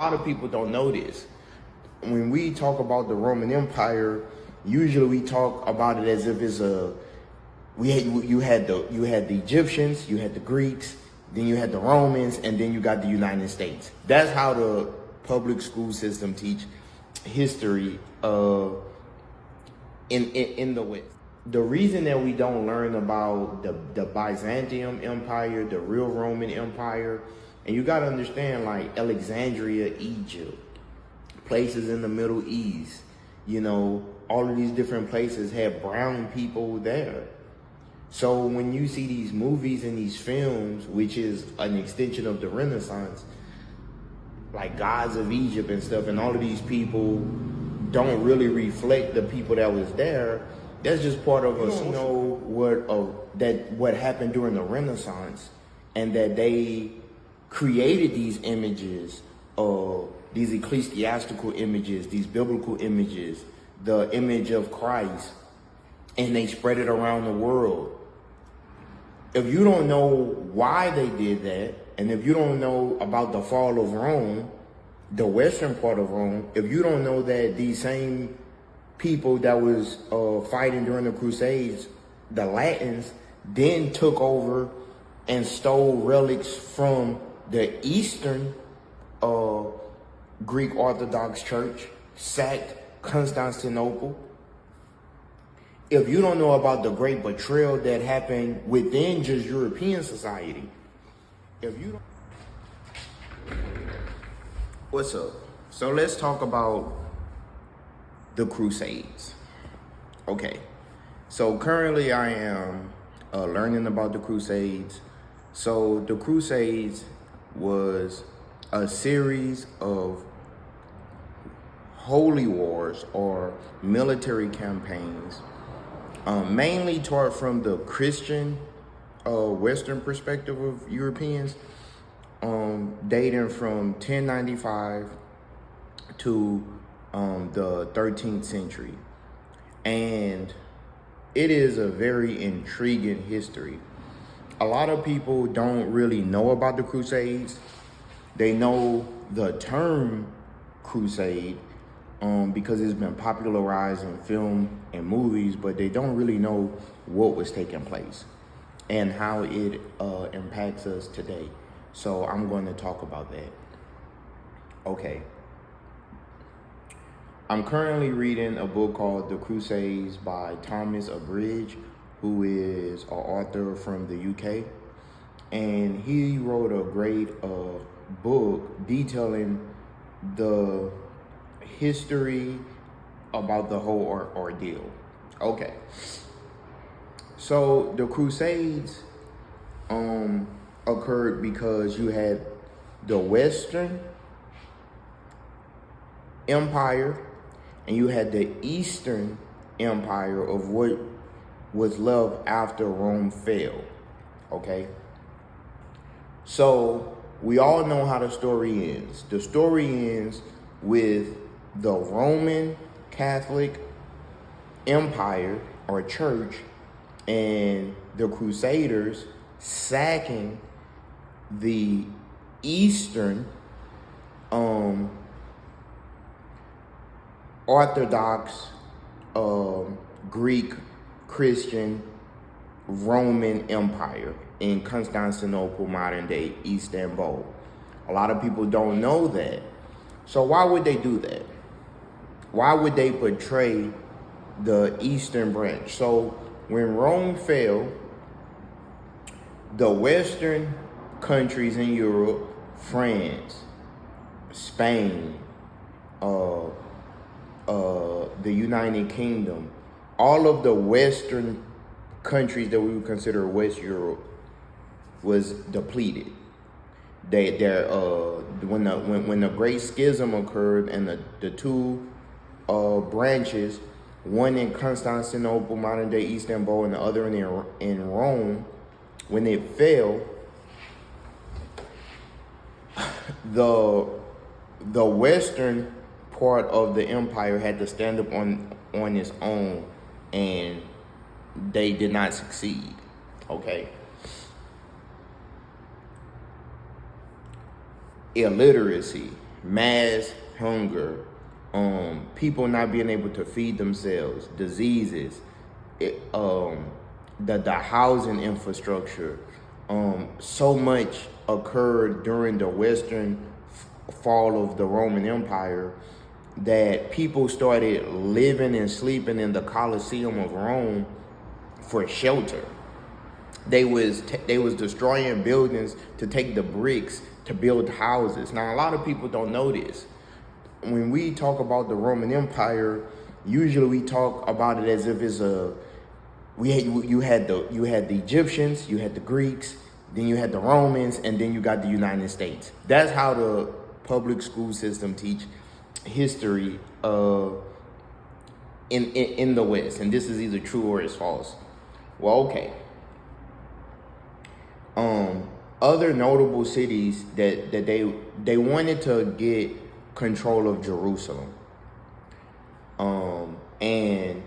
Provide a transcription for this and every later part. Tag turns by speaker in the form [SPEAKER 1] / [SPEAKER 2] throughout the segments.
[SPEAKER 1] A lot of people don't know this. When we talk about the Roman Empire, usually we talk about it as if it's a you had the Egyptians, you had the Greeks, then you had the Romans, and then you got the United States. That's how the public school system teach history in the West. The reason that we don't learn about the Byzantium Empire, the real Roman Empire, and you got to understand, like Alexandria, Egypt, places in the Middle East, you know, all of these different places had brown people there. So when you see these movies and these films, which is an extension of the Renaissance, like Gods of Egypt and stuff, and all of these people don't really reflect the people that was there. That's just part of us, you know, what happened during the Renaissance, and that they created these images, these ecclesiastical images, these biblical images, the image of Christ, and they spread it around the world. If you don't know why they did that, and if you don't know about the fall of Rome, the western part of Rome, if you don't know that these same people that was fighting during the Crusades, the Latins, then took over and stole relics from the Eastern Greek Orthodox Church, sacked Constantinople. If you don't know about the great betrayal that happened within just European society, if you don't... What's up? So let's talk about the Crusades. Okay, so currently I am learning about the Crusades. So the Crusades was a series of holy wars or military campaigns, mainly taught from the Christian Western perspective of Europeans, dating from 1095 to the 13th century. And it is a very intriguing history. A lot of people don't really know about the Crusades. They know the term crusade because it's been popularized in film and movies, but they don't really know what was taking place and how it impacts us today. So I'm going to talk about that. Okay. I'm currently reading a book called The Crusades by Thomas Abridge, who is an author from the UK. And he wrote a great book detailing the history about the whole ordeal. Okay. So the Crusades occurred because you had the Western Empire and you had the Eastern Empire of what was left after Rome fell. Okay. So we all know how the story ends. The story ends with the Roman Catholic Empire or church and the Crusaders sacking the Eastern Orthodox Greek Christian Roman Empire in Constantinople, modern day Istanbul. A lot of people don't know that. So why would they do that? Why would they betray the Eastern branch? So when Rome fell, the Western countries in Europe, France, Spain, the United Kingdom, all of the Western countries that we would consider West Europe was depleted. When the Great Schism occurred and the two branches, one in Constantinople, modern day Istanbul, and the other in Rome, when it fell, the Western part of the empire had to stand up on its own, and they did not succeed. Okay. Illiteracy mass hunger, people not being able to feed themselves, diseases, the housing infrastructure. So much occurred during the Western fall of the Roman Empire that people started living and sleeping in the Colosseum of Rome for shelter. They was destroying buildings to take the bricks to build houses. Now a lot of people don't know this. When we talk about the Roman Empire, usually we talk about it as if it's you had the Egyptians, you had the Greeks, then you had the Romans, and then you got the United States. That's how the public school system teach history in the West, and this is either true or it's false. Well, okay. Other notable cities that they wanted to get control of Jerusalem, and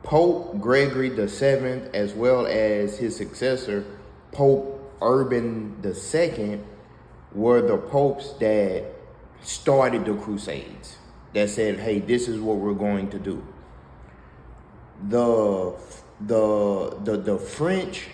[SPEAKER 1] Pope Gregory VII, as well as his successor, Pope Urban II, were the popes that started the Crusades, that said, hey, this is what we're going to do. The French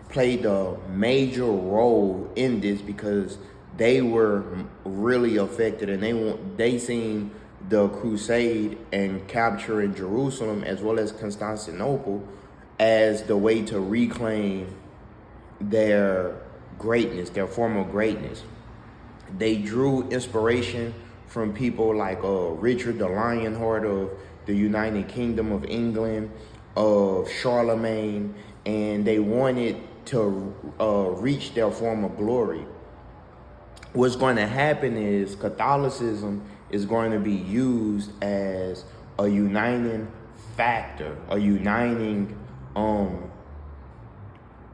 [SPEAKER 1] played a major role in this because they were really affected, and they seen the Crusade and capturing Jerusalem as well as Constantinople as the way to reclaim their greatness, their former greatness. They drew inspiration from people like Richard the Lionheart of the United Kingdom of England, of Charlemagne, and they wanted to reach their former glory. What's going to happen is Catholicism is going to be used as a uniting factor, a uniting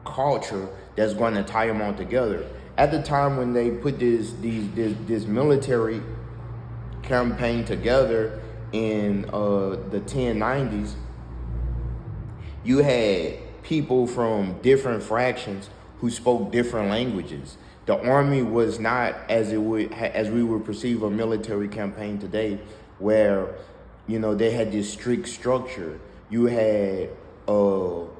[SPEAKER 1] culture that's going to tie them all together. At the time when they put this military campaign together in the 1090s, you had people from different fractions who spoke different languages. The army was not as we would perceive a military campaign today, where they had this strict structure. You had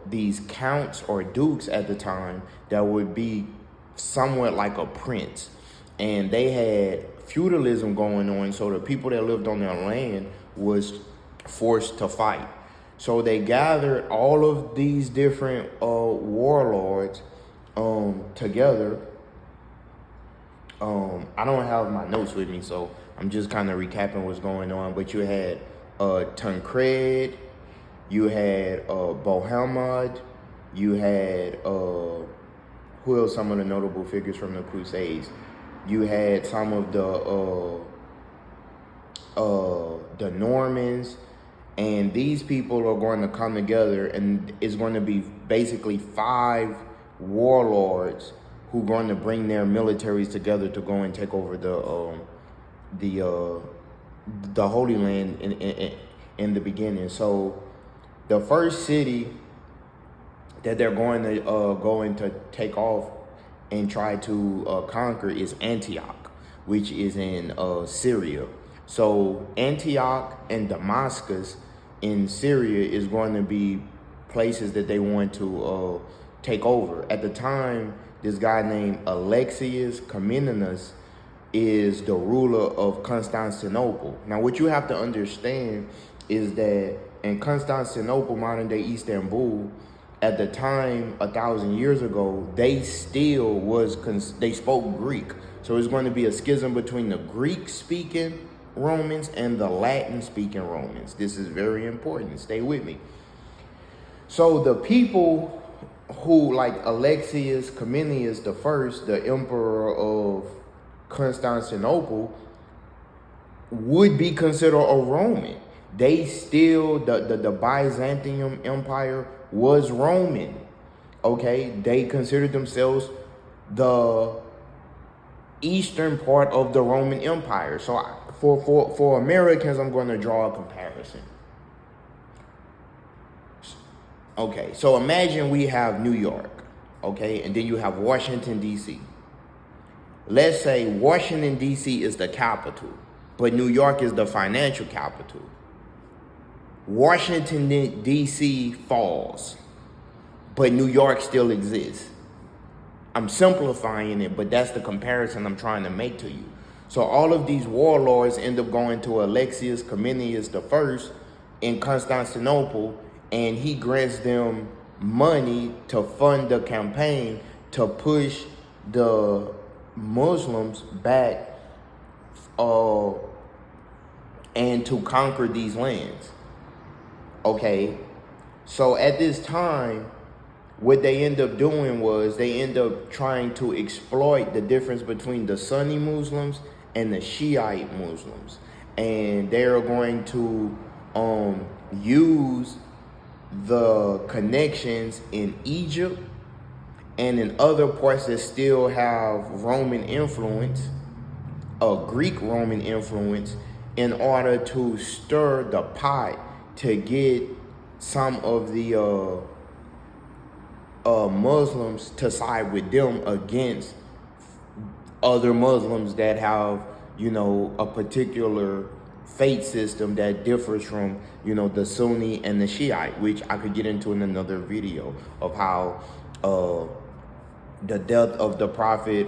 [SPEAKER 1] these counts or dukes at the time that would be somewhat like a prince, and they had feudalism going on. So the people that lived on their land was forced to fight. So they gathered all of these different warlords together. I don't have my notes with me, so I'm just kind of recapping what's going on. But you had Tancred, you had Bohemond, you had who else? Some of the notable figures from the Crusades. You had some of the Normans. And these people are going to come together, and it's going to be basically 5 warlords who are going to bring their militaries together to go and take over the Holy Land in the beginning. So the first city that they're going to take off and try to conquer is Antioch, which is in Syria. So Antioch and Damascus in Syria is going to be places that they want to take over. At the time, this guy named Alexius Comnenus is the ruler of Constantinople. Now, what you have to understand is that in Constantinople, modern day Istanbul, at the time 1,000 years ago, they spoke Greek. So it's going to be a schism between the Greek-speaking Romans and the Latin-speaking Romans. This is very important. Stay with me. So the people who, like Alexius Comnenus I, the emperor of Constantinople, would be considered a Roman. They still, the Byzantium Empire was Roman. Okay, they considered themselves the eastern part of the Roman Empire. So for Americans, I'm going to draw a comparison. Okay, so imagine we have New York, okay, and then you have Washington, D.C. let's say Washington, D.C. is the capital, but New York is the financial capital. Washington, D.C. falls, but New York still exists. I'm simplifying it, but that's the comparison I'm trying to make to you. So all of these warlords end up going to Alexius Comnenus I in Constantinople, and he grants them money to fund the campaign to push the Muslims back and to conquer these lands. Okay, so at this time, what they end up doing was they end up trying to exploit the difference between the Sunni Muslims and the Shiite Muslims. And they're going to use the connections in Egypt and in other parts that still have Roman influence, Greek Roman influence, in order to stir the pot to get some of the Muslims to side with them against other Muslims that have, a particular faith system that differs from, the Sunni and the Shiite, which I could get into in another video of how the death of the Prophet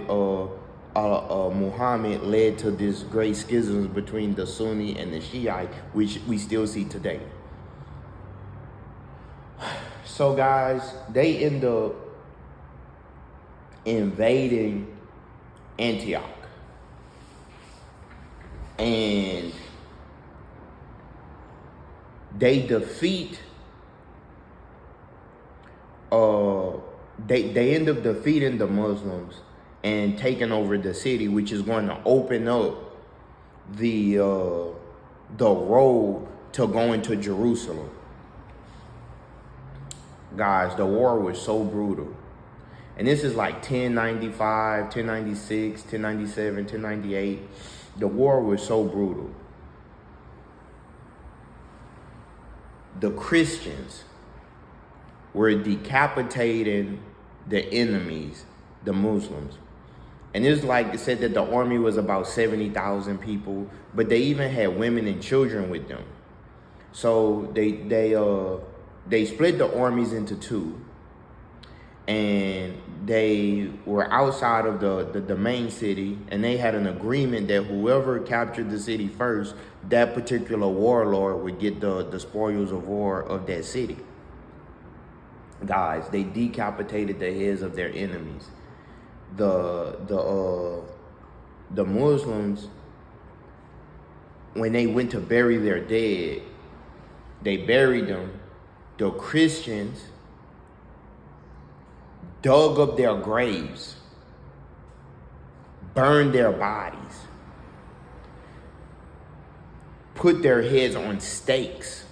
[SPEAKER 1] Muhammad led to this great schisms between the Sunni and the Shiite, which we still see today. So guys, they end up invading Antioch. And they defeat, they end up defeating the Muslims and taking over the city, which is going to open up the road to going to Jerusalem. Guys, the war was so brutal. And this is like 1095, 1096, 1097, 1098. The war was so brutal. The Christians were decapitating the enemies, the Muslims. And it's like it said that the army was about 70,000 people, but they even had women and children with them. So they split the armies into two, and they were outside of the main city, and they had an agreement that whoever captured the city first, that particular warlord would get the spoils of war of that city. Guys, they decapitated the heads of their enemies. The Muslims, when they went to bury their dead, they buried them. The Christians dug up their graves, burned their bodies, put their heads on stakes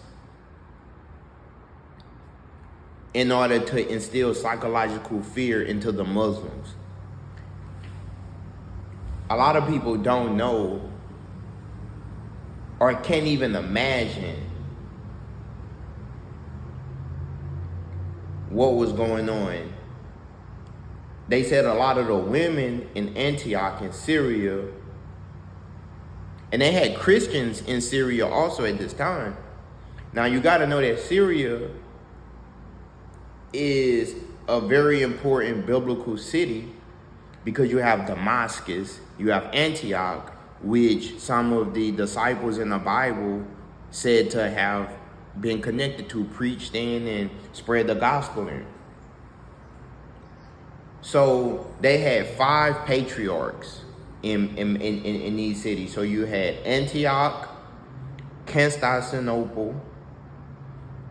[SPEAKER 1] in order to instill psychological fear into the Muslims. A lot of people don't know or can't even imagine what was going on. They said a lot of the women in Antioch in Syria, and they had Christians in Syria also at this time. Now you got to know that Syria is a very important biblical city because you have Damascus, you have Antioch, which some of the disciples in the Bible said to have been connected to, preached in, and spread the gospel in. So they had 5 patriarchs in these cities. So you had Antioch, Constantinople,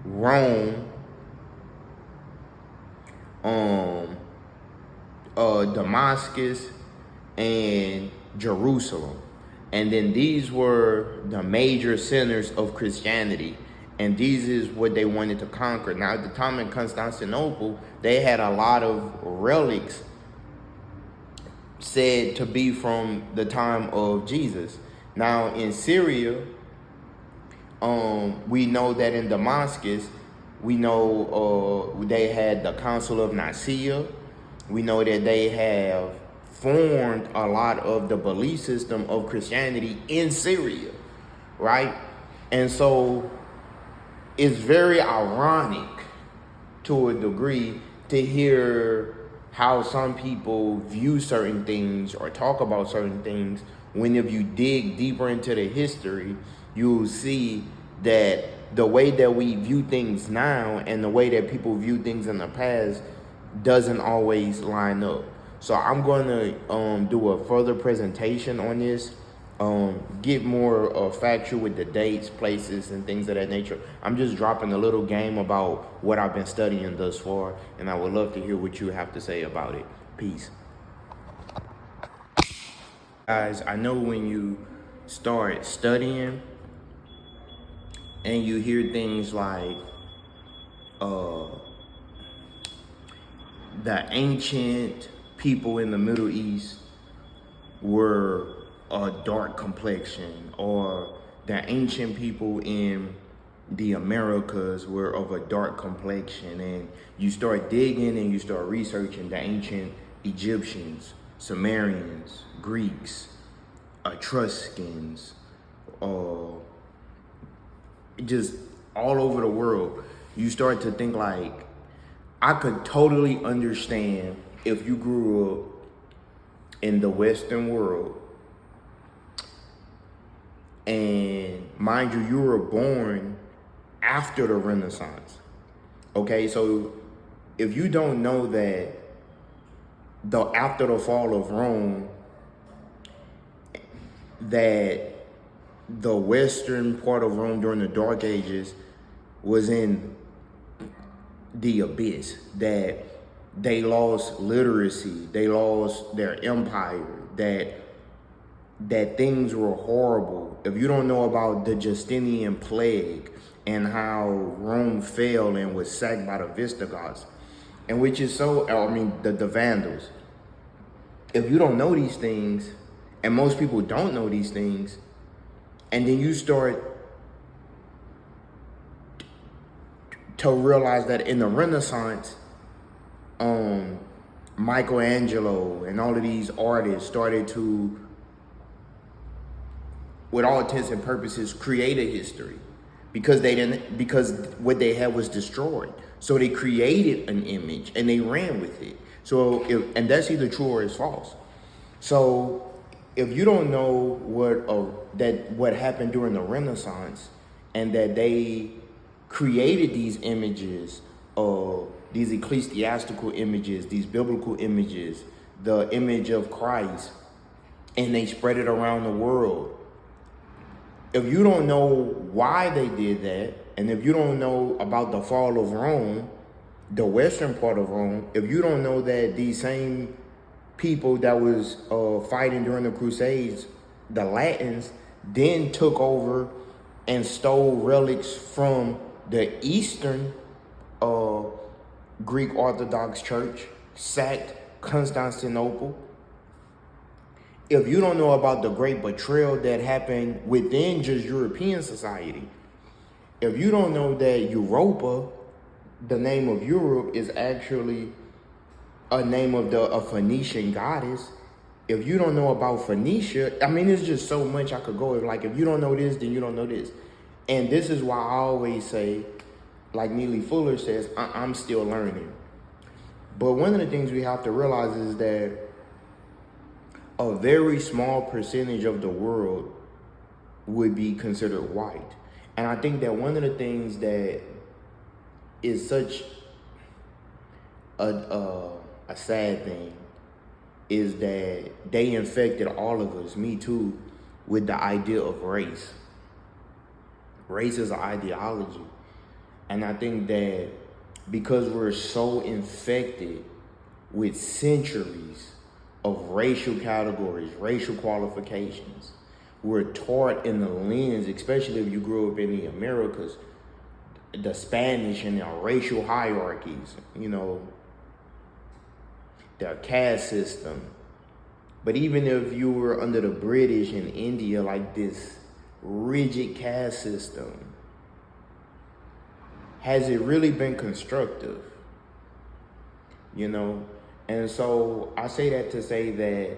[SPEAKER 1] Rome, Damascus, and Jerusalem. And then these were the major centers of Christianity. And these is what they wanted to conquer. Now, at the time in Constantinople, they had a lot of relics said to be from the time of Jesus. Now, in Syria, we know that in Damascus, we know they had the Council of Nicaea. We know that they have formed a lot of the belief system of Christianity in Syria, right? And so it's very ironic to a degree to hear how some people view certain things or talk about certain things, when if you dig deeper into the history, you'll see that the way that we view things now and the way that people view things in the past doesn't always line up. So I'm going to do a further presentation on this, get more factual with the dates, places, and things of that nature. I'm just dropping a little game about what I've been studying thus far, and I would love to hear what you have to say about it. Peace. Guys, I know when you start studying and you hear things like the ancient people in the Middle East were a dark complexion, or the ancient people in the Americas were of a dark complexion, and you start digging and you start researching the ancient Egyptians, Sumerians, Greeks, Etruscans, just all over the world, you start to think like, I could totally understand if you grew up in the Western world, and mind you, you were born after the Renaissance. Okay, so if you don't know that after the fall of Rome, that the western part of Rome during the Dark Ages was in the abyss, that they lost literacy, they lost their empire, that things were horrible. If you don't know about the Justinian plague and how Rome fell and was sacked by the Visigoths, and which is the Vandals. If you don't know these things, and most people don't know these things, and then you start to realize that in the Renaissance, Michelangelo and all of these artists started to, with all intents and purposes, create a history because what they had was destroyed. So they created an image and they ran with it. And that's either true or it's false. So if you don't know what happened during the Renaissance, and that they created these images, these ecclesiastical images, these biblical images, the image of Christ, and they spread it around the world. If you don't know why they did that, and if you don't know about the fall of Rome, the western part of Rome, if you don't know that these same people that was fighting during the Crusades, the Latins, then took over and stole relics from the Eastern Greek Orthodox Church, sacked Constantinople. If you don't know about the great betrayal that happened within just European society, if you don't know that Europa, the name of Europe, is actually a name of a Phoenician goddess, if you don't know about Phoenicia, it's just so much I could go with. Like, if you don't know this, then you don't know this. And this is why I always say, like Neely Fuller says, I'm still learning. But one of the things we have to realize is that a very small percentage of the world would be considered white. And I think that one of the things that is such a sad thing is that they infected all of us, me too, with the idea of race. Race is an ideology. And I think that because we're so infected with centuries of racial categories, racial qualifications, we're taught in the lens, especially if you grew up in the Americas, the Spanish and their racial hierarchies, their caste system. But even if you were under the British in India, like this rigid caste system, has it really been constructive? And so I say that to say that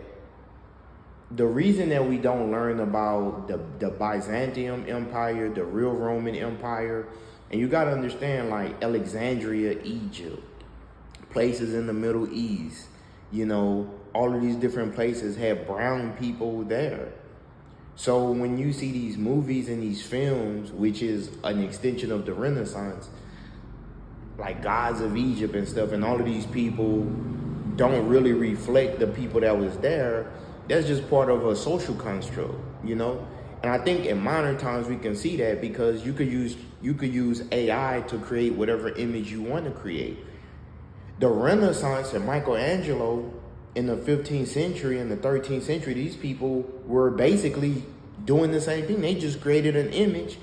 [SPEAKER 1] the reason that we don't learn about the Byzantium Empire, the real Roman Empire, and you got to understand, like Alexandria, Egypt, places in the Middle East, all of these different places had brown people there. So when you see these movies and these films, which is an extension of the Renaissance, like Gods of Egypt and stuff, and all of these people don't really reflect the people that was there. That's just part of a social construct, And I think in modern times we can see that because you could use AI to create whatever image you want to create. The Renaissance and Michelangelo in the 15th century and the 13th century, these people were basically doing the same thing. They just created an image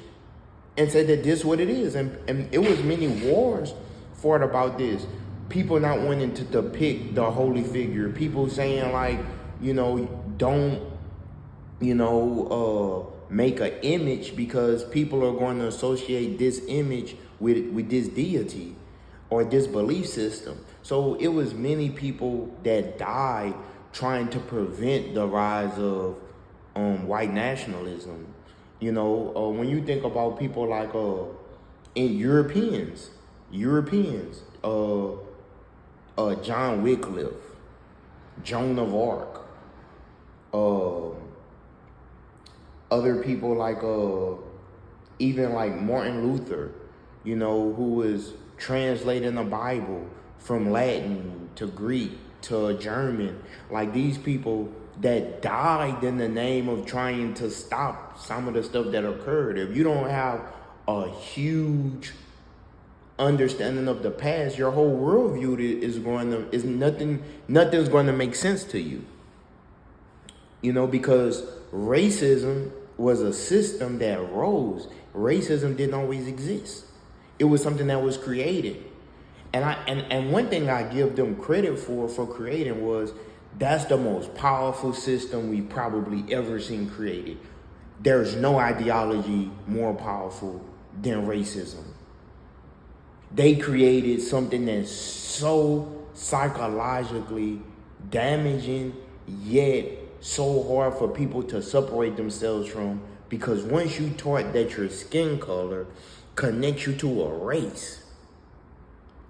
[SPEAKER 1] and said that this is what it is. And it was many wars fought about this. People not wanting to depict the holy figure. People saying like, don't, make an image because people are going to associate this image with this deity or this belief system. So it was many people that died trying to prevent the rise of white nationalism. When you think about people like in Europeans, John Wycliffe, Joan of Arc, other people like even like Martin Luther, who was translating the Bible from Latin to Greek to German. Like these people that died in the name of trying to stop some of the stuff that occurred. If you don't have a huge understanding of the past, your whole worldview nothing's going to make sense to you. Because racism was a system that rose. Racism didn't always exist. It was something that was created. And one thing I give them credit for creating was that's the most powerful system we've probably ever seen created. There's no ideology more powerful than racism. They created something that's so psychologically damaging, yet so hard for people to separate themselves from, because once you taught that your skin color connects you to a race,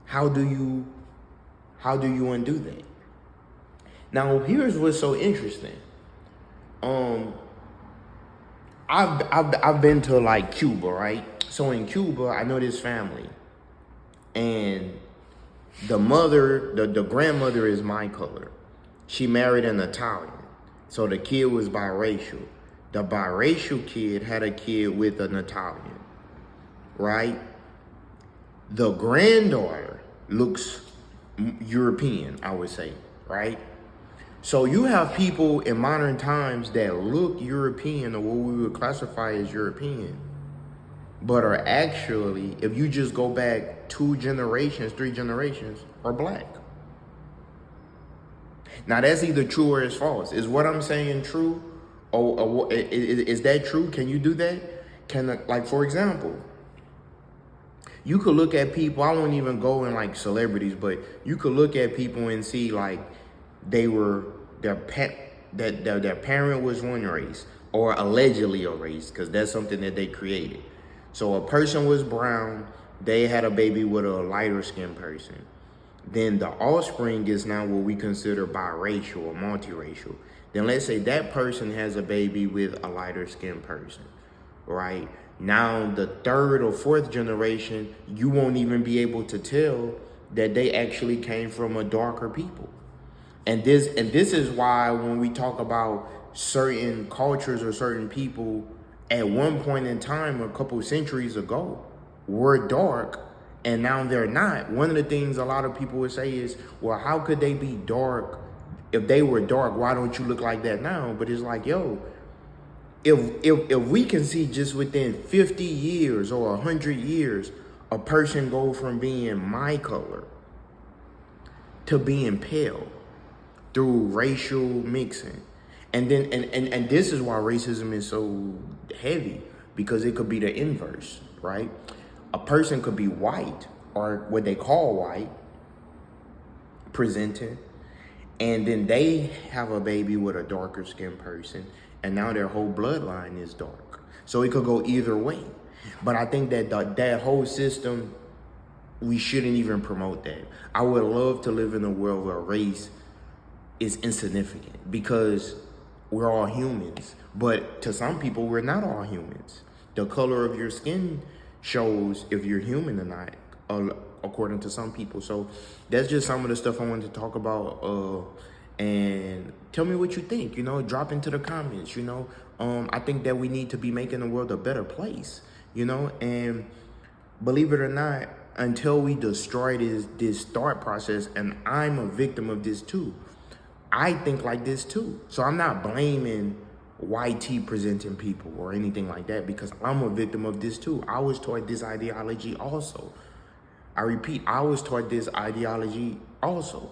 [SPEAKER 1] how do you undo that? Now, here's what's so interesting. I've been to like Cuba, right? So in Cuba, I know this family, and the grandmother is my color. She married an Italian, so the kid was biracial. The biracial kid had a kid with an Italian, right? The granddaughter looks European, I would say, right? So you have people in modern times that look European, or what we would classify as European, but are actually, if you just go back 2 generations, 3 generations, are black. Now that's either true or it's false. Is what I'm saying true? Or is that true? Can you do that? Like for example, you could look at people, I won't even go in like celebrities, but you could look at people and see like their parent was one race, or allegedly a race, because that's something that they created. So a person was brown, they had a baby with a lighter skinned person. Then the offspring is now what we consider biracial or multiracial. Then let's say that person has a baby with a lighter skinned person, right? Now the 3rd or 4th generation, you won't even be able to tell that they actually came from a darker people. And this is why when we talk about certain cultures or certain people, at one point in time, a couple centuries ago, were dark, and now they're not. One of the things a lot of people would say is, well, how could they be dark? If they were dark, why don't you look like that now? But it's like, yo, if we can see just within 50 years or 100 years, a person go from being my color to being pale through racial mixing. And then and this is why racism is so heavy, because it could be the inverse, right? A person could be white, or what they call white, presenting, and then they have a baby with a darker skinned person, and now their whole bloodline is dark. So it could go either way. But I think that that whole system, we shouldn't even promote that. I would love to live in a world where race is insignificant, because we're all humans. But to some people, we're not all humans. The color of your skin shows if you're human or not, according to some people. So that's just some of the stuff I wanted to talk about. And tell me what you think. Drop into the comments. I think that we need to be making the world a better place. And believe it or not, until we destroy this thought process, and I'm a victim of this too. I think like this too. So I'm not blaming YT presenting people or anything like that, because I'm a victim of this too. I was taught this ideology also. I repeat, I was taught this ideology also.